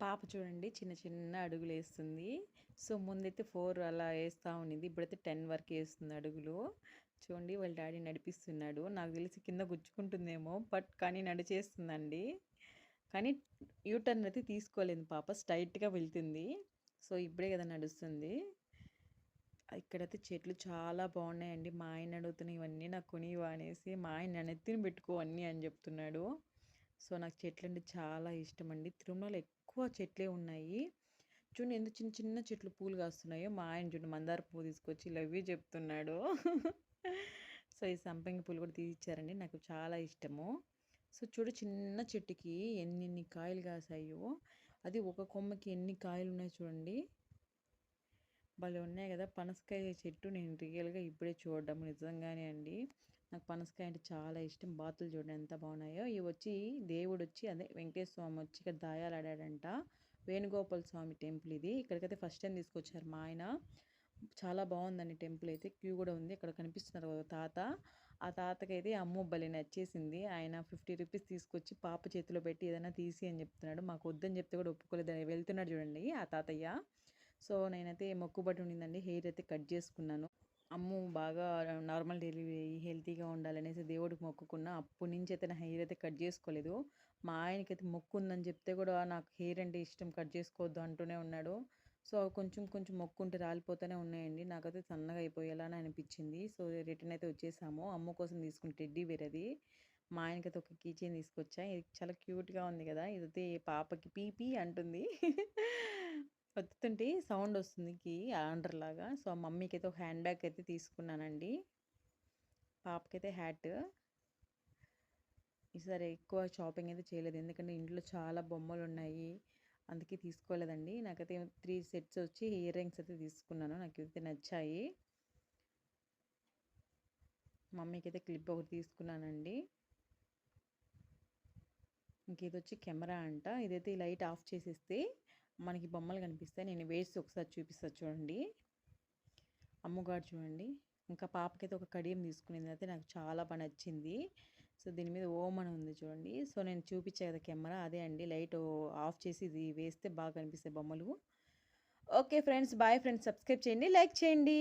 పాప చూడండి చిన్న చిన్న అడుగులేస్తుంది. సో, ముందైతే 4 అలా ఏస్తా ఉండింది. ఇప్పుడైతే 10 వరకు ఏస్తుంది అడుగులు. చూడండి వాళ్ళ డ్యాడీ నడిపిస్తున్నాడు. నాకు తెలిసి కింద గుచ్చుకుంటుందేమో కానీ నడిచేస్తుందండి. కానీ యూటర్న్ అయితే తీసుకోలేదు పాప. స్ట్రెయిట్‌గా వెళ్తుంది. సో, ఇప్పుడే కదా నడుస్తుంది. ఇక్కడైతే చెట్లు చాలా బాగున్నాయండి. మా ఆయన అడుగుతున్నా ఇవన్నీ నాకు కొనివ్వా అనేసి. మా ఆయన నన్ను ఎత్తిన పెట్టుకో అన్నీ అని చెప్తున్నాడు. సో, నాకు చెట్లంటే చాలా ఇష్టమండి. తిరుమలలో ఎక్కువ చెట్లే ఉన్నాయి. చూడండి ఎంత చిన్న చిన్న చెట్లు పూలు కాస్తున్నాయో. మా ఆయన చూడండి మందార పువ్వు తీసుకొచ్చి లవ్ యూ చెప్తున్నాడు. సో, ఈ సంపంగి పూలు కూడా తీసిచ్చారండి. నాకు చాలా ఇష్టము. సో, చూడు చిన్న చెట్టుకి ఎన్నెన్ని కాయలు కాసాయో. అది ఒక కొమ్మకి ఎన్ని కాయలు ఉన్నాయి చూడండి. భలే ఉన్నాయి కదా! పనసకాయ చెట్టు నేను రియల్‌గా ఇప్పుడే చూడడం నిజంగానే అండి. నాకు పనసకాయ అంటే చాలా ఇష్టం. బాతులు చూడండి ఎంత బాగున్నాయో. ఇవొచ్చి దేవుడొచ్చి అదే వెంకటేశ్వర స్వామి వచ్చి ఇక్కడ దాయాలాడాడంట. వేణుగోపాల స్వామి టెంపుల్ ఇది. ఇక్కడికైతే ఫస్ట్ టైం తీసుకొచ్చారు మా ఆయన. చాలా బాగుందండి టెంపుల్ అయితే. క్యూ కూడా ఉంది. ఇక్కడ కనిపిస్తున్నారు ఒక తాత. ఆ తాతకైతే అమ్మో భలే నచ్చేసింది. ఆయన 50 రూపీస్ తీసుకొచ్చి పాప చేతిలో పెట్టి ఏదైనా తీసి అని చెప్తున్నాడు. మాకు వద్దని చెప్తే కూడా ఒప్పుకోలేదు. వెళ్తున్నాడు చూడండి ఆ తాతయ్య. సో, నేనైతే మొక్కుబడి ఉండిందండి. హెయిర్ అయితే కట్ చేసుకున్నాను. అమ్ము బాగా నార్మల్ డెలివరీ అయ్యి హెల్తీగా ఉండాలనేసి దేవుడికి మొక్కుకున్నా. అప్పటి నుంచి అయితే నా హెయిర్ అయితే కట్ చేసుకోలేదు. మా ఆయనకైతే మొక్కు ఉందని చెప్తే కూడా నాకు హెయిర్ అంటే ఇష్టం కట్ చేసుకోవద్దు అంటూనే ఉన్నాడు. సో, కొంచెం కొంచెం మొక్కు ఉంటే రాలిపోతూనే ఉన్నాయండి. నాకైతే సన్నగా అయిపోయేలానే అనిపించింది. సో, రిటర్న్ అయితే వచ్చేసాము. అమ్మ కోసం తీసుకున్న టెడ్డీ బేర్ అది. మా ఆయనకైతే ఒక కీ చైన్ తీసుకొచ్చా. ఇది చాలా క్యూట్‌గా ఉంది కదా! ఇదైతే పాపకి పీ పీ అంటుంది. ఒత్తుతుంటే సౌండ్ వస్తుంది ఆండ్రలాగా. సో, మమ్మీకైతే ఒక హ్యాండ్ బ్యాగ్ అయితే తీసుకున్నానండి. పాపకైతే హ్యాట్. ఈసారి ఎక్కువ షాపింగ్ అయితే చేయలేదు. ఎందుకంటే ఇంట్లో చాలా బొమ్మలున్నాయి. అందుకే తీసుకోలేదండి. నాకైతే 3 సెట్స్ వచ్చి ఇయర్ రింగ్స్ అయితే తీసుకున్నాను. నాకైతే నచ్చాయి. మమ్మీకైతే క్లిప్ ఒకటి తీసుకున్నానండి. ఇంకేదొచ్చి కెమెరా అంట. ఇదైతే ఈ లైట్ ఆఫ్ చేసేస్తే మనకి బొమ్మలు కనిపిస్తాయి. నేను వేసి ఒకసారి చూపిస్తా చూడండి. అమ్మగారు చూడండి. ఇంకా పాపకైతే ఒక కడియం తీసుకునింది అయితే నాకు చాలా బాగా నచ్చింది. సో, దీని మీద ఓం అని ఉంది చూడండి. సో, నేను చూపించా కదా కెమెరా అదే అండి. లైట్ ఆఫ్ చేసి ఇది వేస్తే బాగా కనిపిస్తాయి బొమ్మలు. Okay friends, bye friends. Subscribe చేయండి, లైక్ చేయండి.